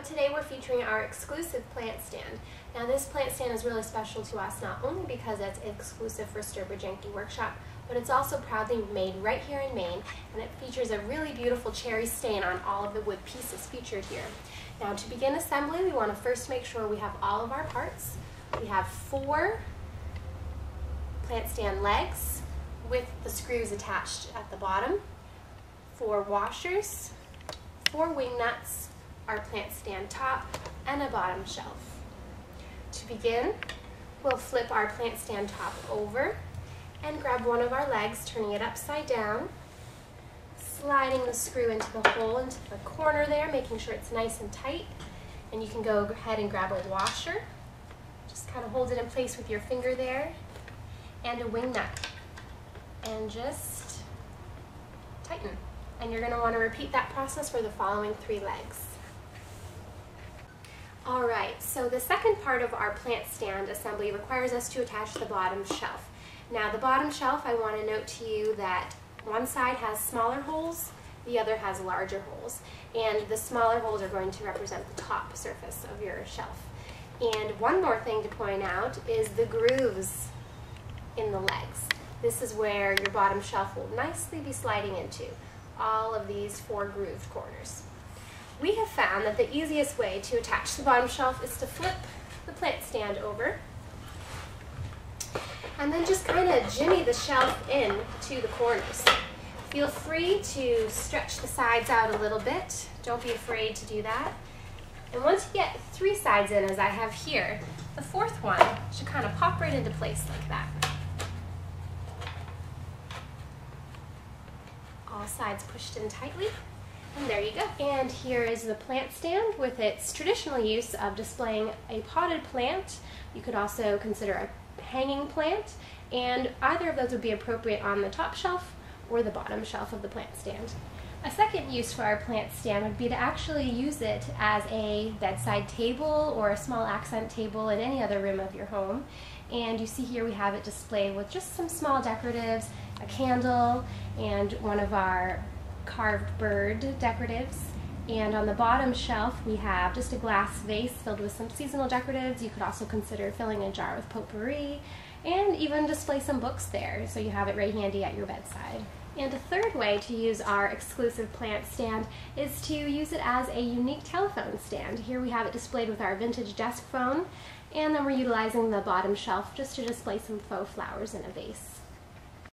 So today we're featuring our exclusive plant stand. Now this plant stand is really special to us not only because it's exclusive for Sturbridge Yankee Workshop, but it's also proudly made right here in Maine, and it features a really beautiful cherry stain on all of the wood pieces featured here. Now to begin assembly, we want to first make sure we have all of our parts. We have 4 plant stand legs with the screws attached at the bottom, 4 washers, 4 wing nuts, our plant stand top, and a bottom shelf. To begin, we'll flip our plant stand top over and grab one of our legs, turning it upside down, sliding the screw into the hole into the corner there, making sure it's nice and tight. And you can go ahead and grab a washer, just kind of hold it in place with your finger there, and a wing nut, and just tighten. And you're going to want to repeat that process for the following 3 legs. Alright, so the second part of our plant stand assembly requires us to attach the bottom shelf. Now the bottom shelf, I want to note to you that one side has smaller holes, the other has larger holes, and the smaller holes are going to represent the top surface of your shelf. And one more thing to point out is the grooves in the legs. This is where your bottom shelf will nicely be sliding into, all of these 4 grooved corners. We have found that the easiest way to attach the bottom shelf is to flip the plant stand over and then just kind of jimmy the shelf in to the corners. Feel free to stretch the sides out a little bit. Don't be afraid to do that. And once you get 3 sides in, as I have here, the 4th one should kind of pop right into place like that. All sides pushed in tightly. And there you go. And here is the plant stand with its traditional use of displaying a potted plant. You could also consider a hanging plant, and either of those would be appropriate on the top shelf or the bottom shelf of the plant stand. A second use for our plant stand would be to actually use it as a bedside table or a small accent table in any other room of your home. And you see here we have it displayed with just some small decoratives, a candle, and one of our carved bird decoratives. And on the bottom shelf we have just a glass vase filled with some seasonal decoratives. You could also consider filling a jar with potpourri and even display some books there, so you have it right handy at your bedside. And a third way to use our exclusive plant stand is to use it as a unique telephone stand. Here we have it displayed with our vintage desk phone, and then we're utilizing the bottom shelf just to display some faux flowers in a vase.